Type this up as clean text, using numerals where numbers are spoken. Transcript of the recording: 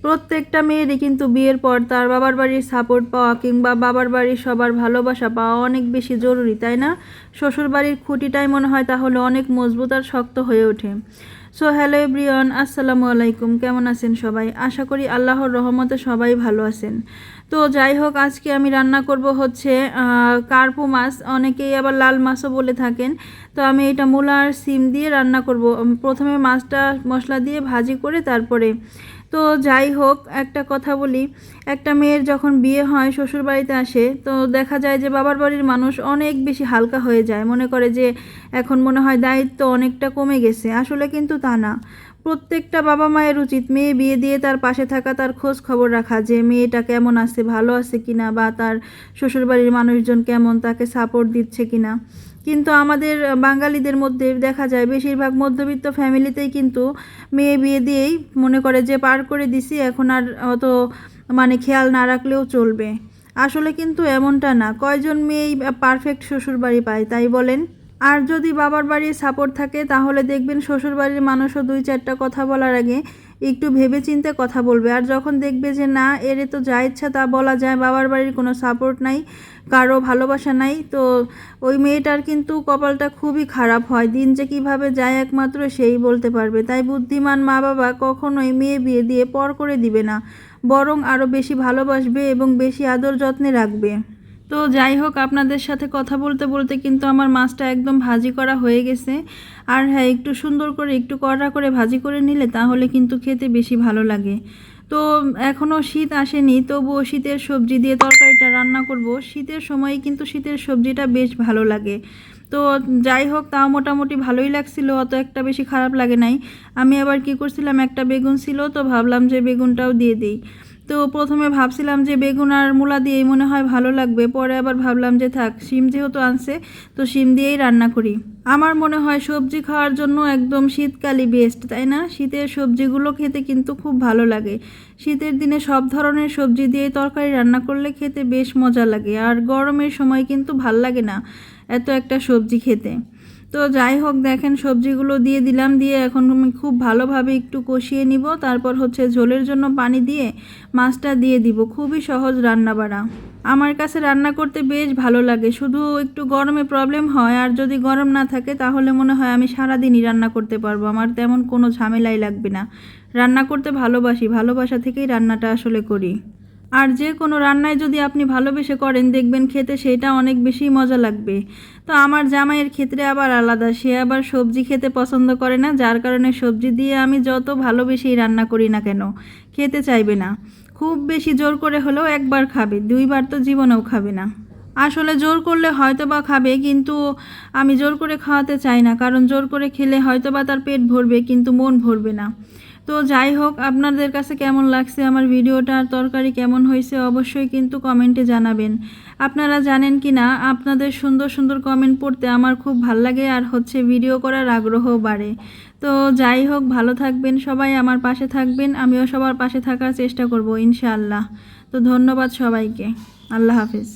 প্রত্যেকটা মেয়েরই কিন্তু বিয়ের পর তার বাবার বাড়ির সাপোর্ট পাওয়া কিংবা বাবার বাড়ির সবার ভালোবাসা পাওয়া অনেক বেশি জরুরি, তাই না? শ্বশুর বাড়ির খুঁটিটাই মনে হয় তাহলে অনেক মজবুত আর শক্ত হয়ে ওঠে। সো হ্যালো এভরিওয়ান, আসসালামু আলাইকুম। কেমন আছেন সবাই? আশা করি আল্লাহর রহমতে সবাই ভালো আছেন। তো যাই হোক, আজকে আমি রান্না করব হচ্ছে কার্পু মাছ, অনেকেই আবার লাল মাছও বলে থাকেন। তো আমি এটা মূলা আর সিম দিয়ে রান্না করব। প্রথমে মাছটা মশলা দিয়ে ভাজি করে তারপরে। তো যাই হোক, একটা কথা বলি, একটা মেয়ের যখন বিয়ে হয় শ্বশুর বাড়িতে আসে তো দেখা যায় যে বাবার বাড়ির মানুষ অনেক বেশি হালকা হয়ে যায়, মনে করে যে এখন মনে হয় দায়িত্ব অনেকটা কমে গেছে। আসলে কিন্তু তা না। প্রত্যেকটা বাবা মায়ের উচিত মেয়ে বিয়ে দিয়ে তার পাশে থাকা, তার খোঁজ খবর রাখা যে মেয়েটা কেমন আছে, ভালো আছে কিনা, বা তার শ্বশুরবাড়ির মানুষজন কেমন, তাকে সাপোর্ট দিচ্ছে কিনা। কিন্তু আমাদের বাঙালিদের মধ্যে দেখা যায় বেশিরভাগ মধ্যবিত্ত ফ্যামিলিতেই কিন্তু মেয়ে বিয়ে দিয়েই মনে করে যে পার করে দিছি, এখন আর অত খেয়াল না রাখলেও চলবে। আসলে কিন্তু এমনটা না। কয়জন মেয়েই পারফেক্ট শ্বশুরবাড়ি পায় তাই বলেন? আর যদি বাবার বাড়ির সাপোর্ট থাকে তাহলে দেখবেন শ্বশুরবাড়ির মানুষও দুই চারটা কথা বলার আগে একটু ভেবেচিন্তে কথা বলবে। আর যখন দেখবে যে না, এর তো যা ইচ্ছা তা বলা যায়, বাবার বাড়ির কোনো সাপোর্ট নাই, কারো ভালোবাসা নাই, তো ওই মেয়েটার কিন্তু কপালটা খুবই খারাপ হয়। দিন যে কিভাবে যায় একমাত্র সেই বলতে পারবে। তাই বুদ্ধিমান মা বাবা কখনোই মেয়ে বিয়ে দিয়ে পর করে দিবে না, বরং আরও বেশি ভালোবাসবে এবং বেশি আদর যত্নে রাখবে। তো যাই হোক, আপনাদের সাথে কথা বলতে বলতে কিন্তু আমার মাছটা একদম ভাজি করা হয়ে গেছে। আর হ্যাঁ, একটু সুন্দর করে একটু কড়া করে ভাজি করে নিলে তাহলে কিন্তু খেতে বেশি ভালো লাগে। তো এখনও শীত আসেনি, তবুও শীতের সবজি দিয়ে তরকারিটা রান্না করব। শীতের সময় কিন্তু শীতের সবজিটা বেশ ভালো লাগে। তো যাই হোক, তাও মোটামুটি ভালোই লাগছিল, অত একটা বেশি খারাপ লাগে নাই। আমি আবার কি করছিলাম, একটা বেগুন ছিল তো ভাবলাম যে বেগুনটাও দিয়ে দিই। তো প্রথমে ভাবছিলাম যে বেগুন আর মূলা দিয়েই মনে হয় ভালো লাগবে, পরে আবার ভাবলাম যে থাক, শিম যেহেতু আনছে তো শিম দিয়েই রান্না করি। আমার মনে হয় সবজি খাওয়ার জন্য একদম শীতকালই বেস্ট, তাই না? শীতের সবজিগুলো খেতে কিন্তু খুব ভালো লাগে। শীতের দিনে সব ধরনের সবজি দিয়ে তরকারি রান্না করলে খেতে বেশ মজা লাগে, আর গরমের সময় কিন্তু ভাল লাগে না এত একটা সবজি খেতে। তো যাই হোক, দেখেন সবজিগুলো দিয়ে দিলাম, দিয়ে এখন আমি খুব ভালোভাবে একটু কষিয়ে নিব। তারপর হচ্ছে ঝোলের জন্য পানি দিয়ে মাছটা দিয়ে দিব। খুবই সহজ রান্না বাড়া। আমার কাছে রান্না করতে বেশ ভালো লাগে, শুধু একটু গরমে প্রবলেম হয়। আর যদি গরম না থাকে তাহলে মনে হয় আমি সারাদিনই রান্না করতে পারবো, আমার তেমন কোনো ঝামেলাই লাগবে না। রান্না করতে ভালোবাসি, ভালোবাসা থেকেই রান্নাটা আসলে করি। আর যে কোনো রান্নায় যদি আপনি ভালোবেসে করেন দেখবেন খেতে সেটা অনেক বেশি মজা লাগবে। তো আমার জামাইয়ের ক্ষেত্রে আবার আলাদা, সে আবার সবজি খেতে পছন্দ করে না, যার কারণে সবজি দিয়ে আমি যত ভালোবেসেই রান্না করি না কেন খেতে চাইবে না। খুব বেশি জোর করে হলেও একবার খাবে, দুইবার তো জীবনেও খাবে না। আসলে জোর করলে হয়তো বা খাবে, কিন্তু আমি জোর করে খাওয়াতে চাই না, কারণ জোর করে খেলে হয়তো বা তার পেট ভরবে কিন্তু মন ভরবে না। তো যাই হোক, আপনাদের কাছে কেমন লাগছে আমার ভিডিওটা, আর তরকারি কেমন হয়েছে অবশ্যই কিন্তু কমেন্টে জানাবেন। আপনারা জানেন কি না, আপনাদের সুন্দর সুন্দর কমেন্ট পড়তে আমার খুব ভাল লাগে, আর হচ্ছে ভিডিও করার আগ্রহও বাড়ে। তো যাই হোক, ভালো থাকবেন সবাই, আমার পাশে থাকবেন, আমিও সবার পাশে থাকার চেষ্টা করব ইনশাআল্লাহ। তো ধন্যবাদ সবাইকে। আল্লাহ হাফেজ।